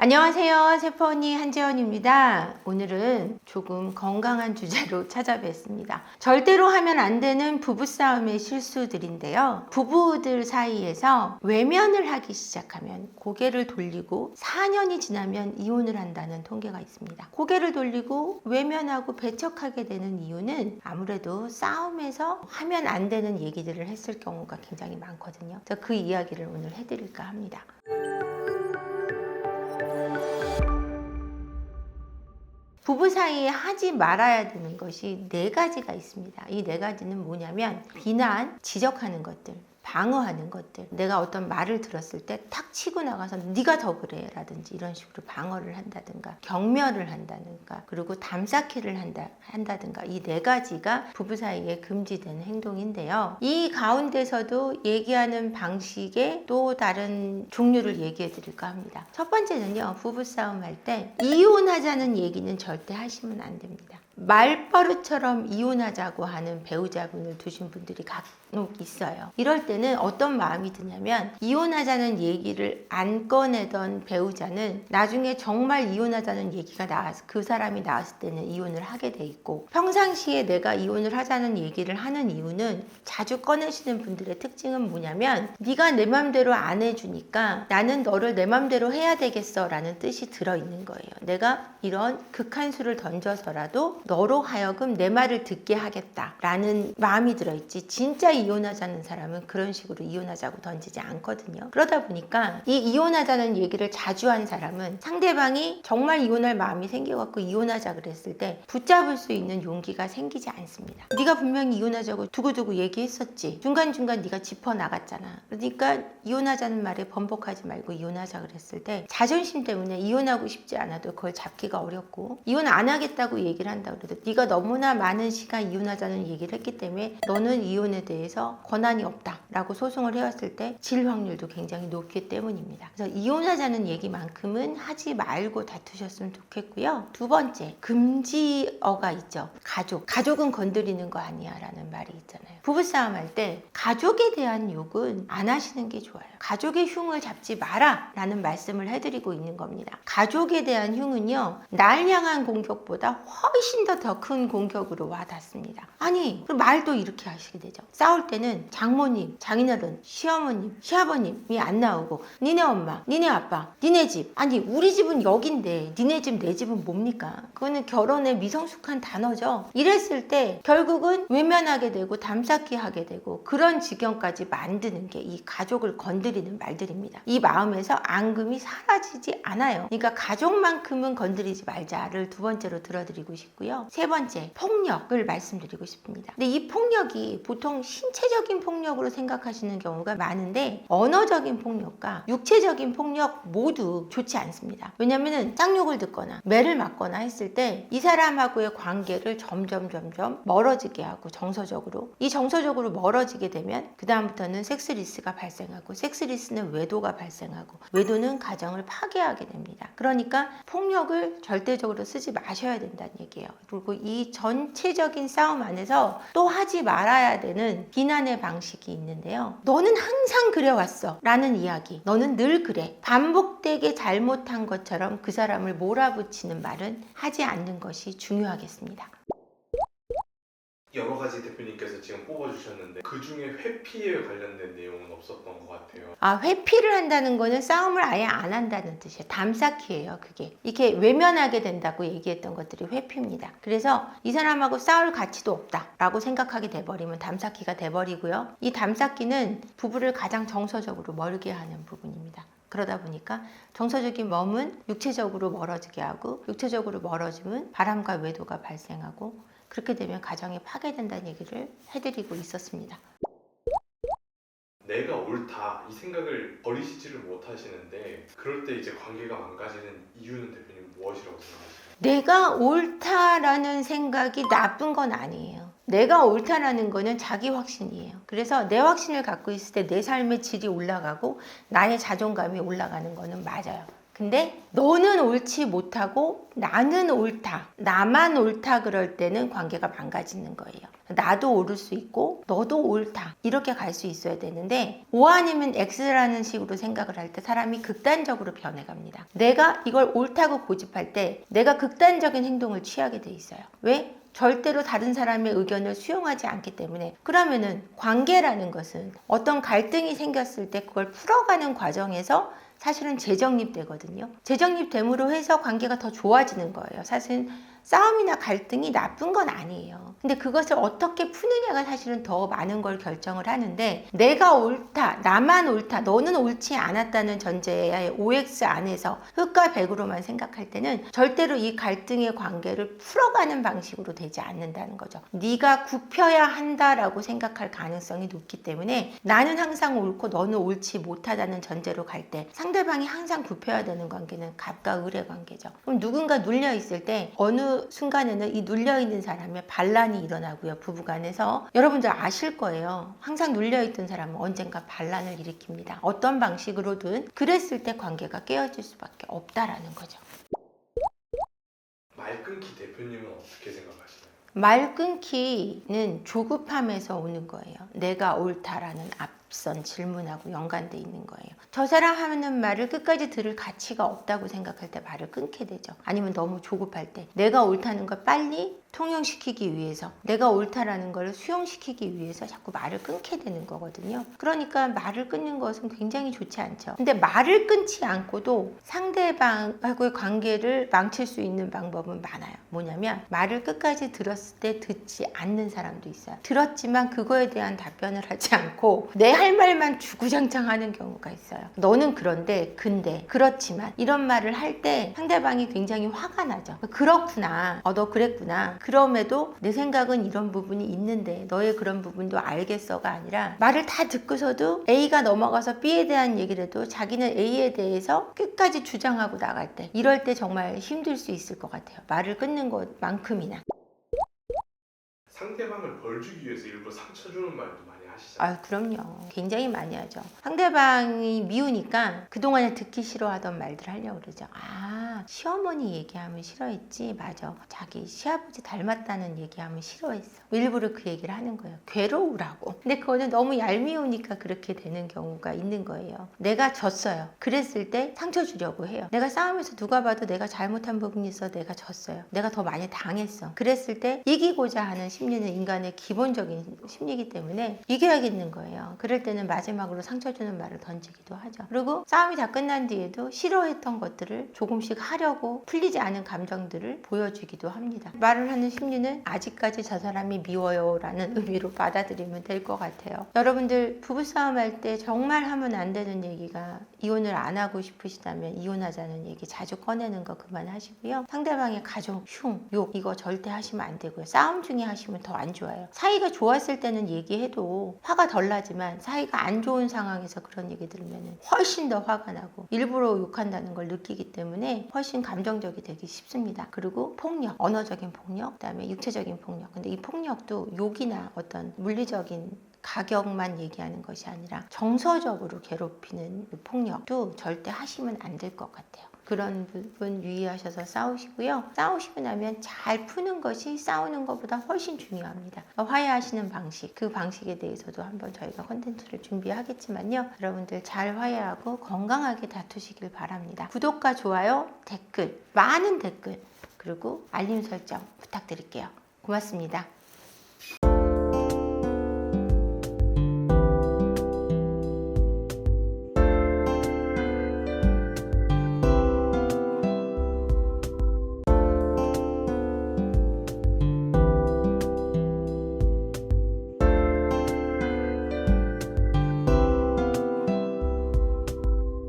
안녕하세요. 세퍼언니 한재원입니다. 오늘은 조금 건강한 주제로 찾아뵙습니다. 절대로 하면 안 되는 부부싸움의 실수들인데요. 부부들 사이에서 외면을 하기 시작하면 고개를 돌리고 4년이 지나면 이혼을 한다는 통계가 있습니다. 고개를 돌리고 외면하고 배척하게 되는 이유는 아무래도 싸움에서 하면 안 되는 얘기들을 했을 경우가 굉장히 많거든요. 그래서 그 이야기를 오늘 해드릴까 합니다. 부부 사이에 하지 말아야 되는 것이 4가지가 있습니다. 이 4가지는 뭐냐면 비난, 지적하는 것들, 방어하는 것들. 내가 어떤 말을 들었을 때 탁 치고 나가서 네가 더 그래 라든지 이런 식으로 방어를 한다든가 경멸을 한다든가 그리고 담쌓기를 한다든가 이 4가지가 부부 사이에 금지된 행동인데요. 이 가운데서도 얘기하는 방식의 또 다른 종류를 얘기해 드릴까 합니다. 첫 번째는요. 부부싸움 할 때 이혼하자는 얘기는 절대 하시면 안 됩니다. 말버릇처럼 이혼하자고 하는 배우자분을 두신 분들이 간혹 있어요. 이럴 때는 어떤 마음이 드냐면 이혼하자는 얘기를 안 꺼내던 배우자는 나중에 정말 이혼하자는 얘기가 나와서 그 사람이 나왔을 때는 이혼을 하게 돼 있고, 평상시에 내가 이혼을 하자는 얘기를 하는 이유는 자주 꺼내시는 분들의 특징은 뭐냐면 네가 내 맘대로 안 해주니까 나는 너를 내 맘대로 해야 되겠어 라는 뜻이 들어있는 거예요. 내가 이런 극한수를 던져서라도 너로 하여금 내 말을 듣게 하겠다라는 마음이 들어있지, 진짜 이혼하자는 사람은 그런 식으로 이혼하자고 던지지 않거든요. 그러다 보니까 이 이혼하자는 얘기를 자주 한 사람은 상대방이 정말 이혼할 마음이 생겨갖고 이혼하자 그랬을 때 붙잡을 수 있는 용기가 생기지 않습니다. 네가 분명히 이혼하자고 두고두고 얘기했었지, 중간중간 네가 짚어나갔잖아. 그러니까 이혼하자는 말에 번복하지 말고 이혼하자 그랬을 때 자존심 때문에 이혼하고 싶지 않아도 그걸 잡기가 어렵고, 이혼 안 하겠다고 얘기를 한다 그래도 네가 너무나 많은 시간 이혼하자는 얘기를 했기 때문에 너는 이혼에 대해서 권한이 없다라고 소송을 해왔을 때 질 확률도 굉장히 높기 때문입니다. 그래서 이혼하자는 얘기만큼은 하지 말고 다투셨으면 좋겠고요. 두 번째, 금지어가 있죠. 가족은 건드리는 거 아니야 라는 말이 있잖아요. 부부싸움 할 때 가족에 대한 욕은 안 하시는 게 좋아요. 가족의 흉을 잡지 마라 라는 말씀을 해드리고 있는 겁니다. 가족에 대한 흉은요, 날 향한 공격보다 훨씬 더 큰 공격으로 와닿습니다. 아니, 그럼 말도 이렇게 하시게 되죠. 싸울 때는 장모님, 장인어른, 시어머님, 시아버님이 안 나오고 니네 엄마, 니네 아빠, 니네 집, 아니 우리 집은 여긴데 니네 집, 내 집은 뭡니까? 그거는 결혼의 미성숙한 단어죠. 이랬을 때 결국은 외면하게 되고 담쌓기 하게 되고 그런 지경까지 만드는 게 이 가족을 건드리는 말들입니다. 이 마음에서 앙금이 사라지지 않아요. 그러니까 가족만큼은 건드리지 말자를 두 번째로 들어드리고 싶고요. 세 번째, 폭력을 말씀드리고 싶습니다. 근데 이 폭력이 보통 신체적인 폭력으로 생각하시는 경우가 많은데 언어적인 폭력과 육체적인 폭력 모두 좋지 않습니다. 왜냐면은 쌍욕을 듣거나 매를 맞거나 했을 때 이 사람하고의 관계를 점점 멀어지게 하고 정서적으로 멀어지게 되면 그 다음부터는 섹스리스가 발생하고, 섹스리스는 외도가 발생하고, 외도는 가정을 파괴하게 됩니다. 그러니까 폭력을 절대적으로 쓰지 마셔야 된다는 얘기예요. 그리고 이 전체적인 싸움 안에서 또 하지 말아야 되는 비난의 방식이 있는데요. 너는 항상 그래왔어 라는 이야기, 너는 늘 그래, 반복되게 잘못한 것처럼 그 사람을 몰아붙이는 말은 하지 않는 것이 중요하겠습니다. 여러 가지 대표님께서 지금 뽑아주셨는데 그 중에 회피에 관련된 내용은 없었던 것 같아요. 회피를 한다는 거는 싸움을 아예 안 한다는 뜻이에요. 담쌓기예요. 그게 이렇게 외면하게 된다고 얘기했던 것들이 회피입니다. 그래서 이 사람하고 싸울 가치도 없다라고 생각하게 돼버리면 담쌓기가 돼버리고요. 이 담쌓기는 부부를 가장 정서적으로 멀게 하는 부분입니다. 그러다 보니까 정서적인 머문 육체적으로 멀어지게 하고, 육체적으로 멀어지면 바람과 외도가 발생하고, 그렇게 되면 가정이 파괴된다는 얘기를 해드리고 있었습니다. 내가 옳다 이 생각을 버리시지를 못하시는데 그럴 때 이제 관계가 망가지는 이유는 대표님 무엇이라고 생각하세요? 내가 옳다라는 생각이 나쁜 건 아니에요. 내가 옳다라는 거는 자기 확신이에요. 그래서 내 확신을 갖고 있을 때 내 삶의 질이 올라가고 나의 자존감이 올라가는 거는 맞아요. 근데 너는 옳지 못하고 나는 옳다, 나만 옳다 그럴 때는 관계가 망가지는 거예요. 나도 옳을 수 있고 너도 옳다 이렇게 갈 수 있어야 되는데 O 아니면 X라는 식으로 생각을 할 때 사람이 극단적으로 변해갑니다. 내가 이걸 옳다고 고집할 때 내가 극단적인 행동을 취하게 돼 있어요. 왜? 절대로 다른 사람의 의견을 수용하지 않기 때문에. 그러면은 관계라는 것은 어떤 갈등이 생겼을 때 그걸 풀어가는 과정에서 사실은 재정립되거든요. 재정립됨으로 해서 관계가 더 좋아지는 거예요. 사실 싸움이나 갈등이 나쁜 건 아니에요. 근데 그것을 어떻게 푸느냐가 사실은 더 많은 걸 결정을 하는데 내가 옳다, 나만 옳다, 너는 옳지 않았다는 전제의 OX 안에서 흑과 백으로만 생각할 때는 절대로 이 갈등의 관계를 풀어가는 방식으로 되지 않는다는 거죠. 네가 굽혀야 한다라고 생각할 가능성이 높기 때문에 나는 항상 옳고 너는 옳지 못하다는 전제로 갈 때 상대방이 항상 굽혀야 되는 관계는 갑과 을의 관계죠. 그럼 누군가 눌려 있을 때 어느 순간에는 이 눌려있는 사람의 반란이 일어나고요. 부부간에서 여러분들 아실 거예요. 항상 눌려있던 사람은 언젠가 반란을 일으킵니다. 어떤 방식으로든 그랬을 때 관계가 깨어질 수밖에 없다라는 거죠. 말 끊기 대표님은 어떻게 생각하시나요? 말 끊기는 조급함에서 오는 거예요. 내가 옳다라는 앞선 질문하고 연관돼 있는 거예요. 저 사람 하는 말을 끝까지 들을 가치가 없다고 생각할 때 말을 끊게 되죠. 아니면 너무 조급할 때 내가 옳다는 걸 빨리 통용시키기 위해서, 내가 옳다라는 걸 수용시키기 위해서 자꾸 말을 끊게 되는 거거든요. 그러니까 말을 끊는 것은 굉장히 좋지 않죠. 근데 말을 끊지 않고도 상대방하고의 관계를 망칠 수 있는 방법은 많아요. 뭐냐면 말을 끝까지 들었을 때 듣지 않는 사람도 있어요. 들었지만 그거에 대한 답변을 하지 않고 내 할 말만 주구장창 하는 경우가 있어요. 너는 그런데, 근데, 그렇지만 이런 말을 할 때 상대방이 굉장히 화가 나죠. 그렇구나, 너 그랬구나, 그럼에도 내 생각은 이런 부분이 있는데 너의 그런 부분도 알겠어가 아니라 말을 다 듣고서도 A가 넘어가서 B에 대한 얘기를 해도 자기는 A에 대해서 끝까지 주장하고 나갈 때, 이럴 때 정말 힘들 수 있을 것 같아요. 말을 끊는 것만큼이나. 상대방을 벌 주기 위해서 일부러 상처 주는 말도 많이 하시잖아요. 그럼요. 굉장히 많이 하죠. 상대방이 미우니까 그동안에 듣기 싫어하던 말들 하려고 그러죠. 시어머니 얘기하면 싫어했지. 맞아. 자기 시아버지 닮았다는 얘기하면 싫어했어. 일부러 그 얘기를 하는 거예요. 괴로우라고. 근데 그거는 너무 얄미우니까 그렇게 되는 경우가 있는 거예요. 내가 졌어요. 그랬을 때 상처 주려고 해요. 내가 싸움에서 누가 봐도 내가 잘못한 부분이 있어. 내가 졌어요. 내가 더 많이 당했어. 그랬을 때 이기고자 하는 심리는 인간의 기본적인 심리이기 때문에 이겨야겠는 거예요. 그럴 때는 마지막으로 상처 주는 말을 던지기도 하죠. 그리고 싸움이 다 끝난 뒤에도 싫어했던 것들을 조금씩 하려고 풀리지 않은 감정들을 보여주기도 합니다. 말을 하는 심리는 아직까지 저 사람이 미워요 라는 의미로 받아들이면 될 것 같아요. 여러분들 부부싸움 할 때 정말 하면 안 되는 얘기가, 이혼을 안 하고 싶으시다면 이혼하자는 얘기 자주 꺼내는 거 그만하시고요. 상대방의 가족, 흉, 욕 이거 절대 하시면 안 되고요. 싸움 중에 하시면 더 안 좋아요. 사이가 좋았을 때는 얘기해도 화가 덜 나지만 사이가 안 좋은 상황에서 그런 얘기 들으면 훨씬 더 화가 나고 일부러 욕한다는 걸 느끼기 때문에 훨씬 감정적이 되기 쉽습니다. 그리고 폭력, 언어적인 폭력, 그다음에 육체적인 폭력. 근데 이 폭력도 욕이나 어떤 물리적인 가격만 얘기하는 것이 아니라 정서적으로 괴롭히는 폭력도 절대 하시면 안 될 것 같아요. 그런 부분 유의하셔서 싸우시고요. 싸우시고 나면 잘 푸는 것이 싸우는 것보다 훨씬 중요합니다. 화해하시는 방식, 그 방식에 대해서도 한번 저희가 콘텐츠를 준비하겠지만요. 여러분들 잘 화해하고 건강하게 다투시길 바랍니다. 구독과 좋아요, 댓글, 많은 댓글, 그리고 알림 설정 부탁드릴게요. 고맙습니다.